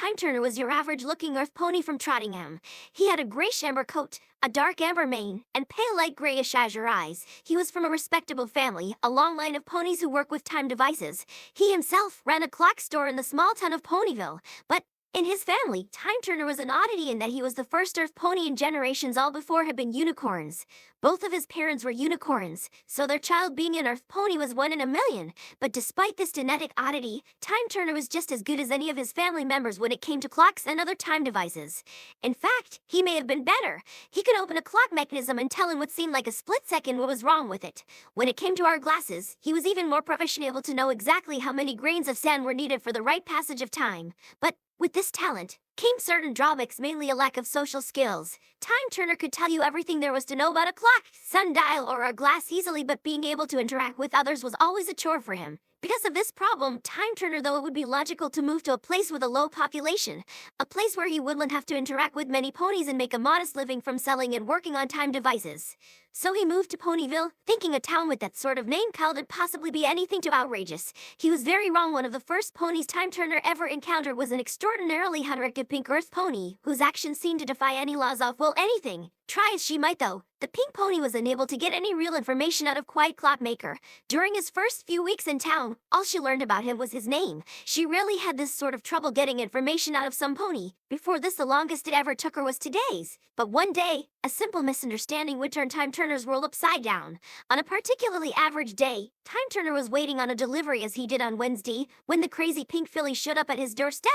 Time Turner was your average-looking earth pony from Trottingham. He had a grayish amber coat, a dark amber mane, and pale light grayish azure eyes. He was from a respectable family, a long line of ponies who work with time devices. He himself ran a clock store in the small town of Ponyville, but in his family, Time Turner was an oddity in that he was the first earth pony in generations all before had been unicorns. Both of his parents were unicorns, so their child being an earth pony was one in a million. But despite this genetic oddity, Time Turner was just as good as any of his family members when it came to clocks and other time devices. In fact, he may have been better. He could open a clock mechanism and tell in what seemed like a split second what was wrong with it. When it came to our glasses, he was even more professional, able to know exactly how many grains of sand were needed for the right passage of time. But with this talent came certain drawbacks, mainly a lack of social skills. Time Turner could tell you everything there was to know about a clock, sundial, or a glass easily, but being able to interact with others was always a chore for him. Because of this problem, Time Turner, though it would be logical to move to a place with a low population, a place where he wouldn't have to interact with many ponies and make a modest living from selling and working on time devices. So he moved to Ponyville, thinking a town with that sort of name couldn't possibly be anything too outrageous. He was very wrong. One of the first ponies Time Turner ever encountered was an extraordinarily hard-working pink earth pony, whose actions seemed to defy any laws of, well, anything. Try as she might, though, the pink pony was unable to get any real information out of Quiet Clockmaker. During his first few weeks in town, all she learned about him was his name. She rarely had this sort of trouble getting information out of some pony. Before this, the longest it ever took her was 2 days. But one day, a simple misunderstanding would turn Time Turner's world upside down. On a particularly average day, Time Turner was waiting on a delivery as he did on Wednesday, when the crazy pink filly showed up at his doorstep.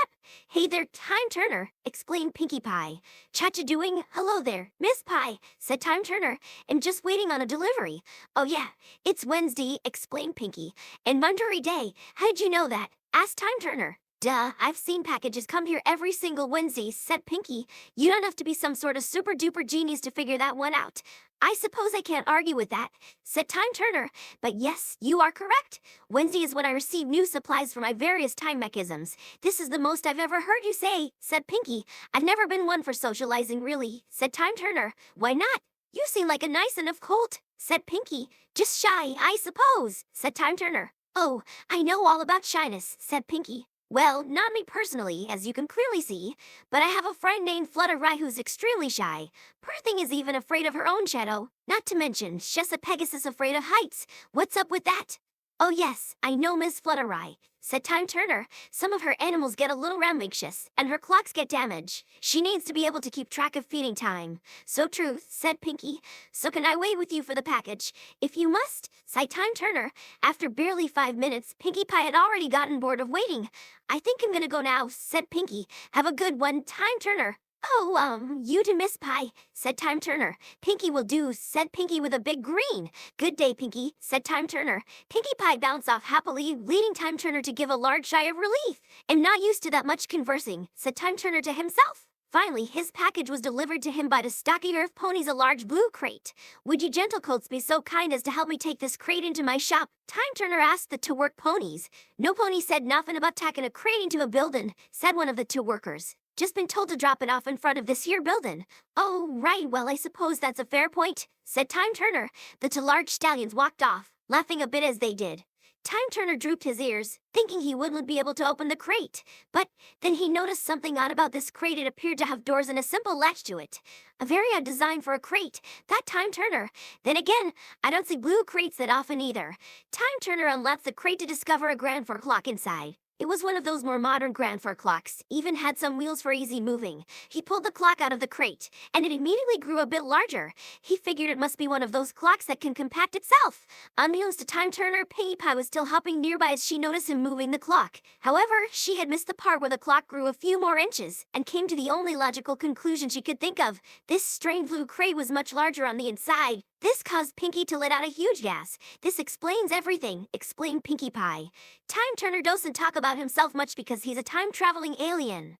"Hey there, Time Turner," explained Pinkie Pie. "Cha-cha doing? Hello there, Miss Pie," said Time Turner. "I'm just waiting on a delivery." "Oh yeah, it's Wednesday," explained Pinkie. "And Monday day. How'd you know that?" asked Time Turner. "Duh, I've seen packages come here every single Wednesday," said Pinkie. "You don't have to be some sort of super-duper genius to figure that one out." "I suppose I can't argue with that," said Time Turner. "But yes, you are correct. Wednesday is when I receive new supplies for my various time mechanisms." "This is the most I've ever heard you say," said Pinkie. "I've never been one for socializing, really," said Time Turner. "Why not? You seem like a nice enough colt," said Pinkie. "Just shy, I suppose," said Time Turner. "Oh, I know all about shyness," said Pinkie. "Well, not me personally, as you can clearly see, but I have a friend named Fluttershy who's extremely shy. Poor thing is even afraid of her own shadow, not to mention she's a Pegasus afraid of heights. What's up with that?" "Oh yes, I know Miss Fluttershy," said Time Turner. "Some of her animals get a little rambunctious, and her clocks get damaged. She needs to be able to keep track of feeding time." "So true," said Pinkie. "So can I wait with you for the package?" "If you must," sighed Time Turner. After barely 5 minutes, Pinkie Pie had already gotten bored of waiting. "I think I'm gonna go now," said Pinkie. "Have a good one, Time Turner." "Oh, you too, Miss Pie," said Time Turner. "Pinkie will do," said Pinkie with a big grin. "Good day, Pinkie," said Time Turner. Pinkie Pie bounced off happily, leading Time Turner to give a large sigh of relief. "I'm not used to that much conversing," said Time Turner to himself. Finally, his package was delivered to him by the stocky earth ponies, a large blue crate. "Would you gentlecoats be so kind as to help me take this crate into my shop?" Time Turner asked the 2 work ponies. "No pony said nothing about tacking a crate into a building," said one of the 2 workers. "Just been told to drop it off in front of this here building." "Oh, right, well I suppose that's a fair point," said Time Turner. The 2 large stallions walked off, laughing a bit as they did. Time Turner drooped his ears, thinking he wouldn't be able to open the crate. But then he noticed something odd about this crate. It appeared to have doors and a simple latch to it. A very odd design for a crate, that Time Turner. Then again, I don't see blue crates that often either. Time Turner unlocked the crate to discover a Grand Four clock inside. It was one of those more modern Grand Four clocks, even had some wheels for easy moving. He pulled the clock out of the crate, and it immediately grew a bit larger. He figured it must be one of those clocks that can compact itself. Unbeknownst to Time Turner, Pinkie Pie was still hopping nearby as she noticed him moving the clock. However, she had missed the part where the clock grew a few more inches, and came to the only logical conclusion she could think of. This strange blue crate was much larger on the inside. This caused Pinkie to let out a huge gasp. "This explains everything," explained Pinkie Pie. "Time Turner doesn't talk about himself much because he's a time-traveling alien.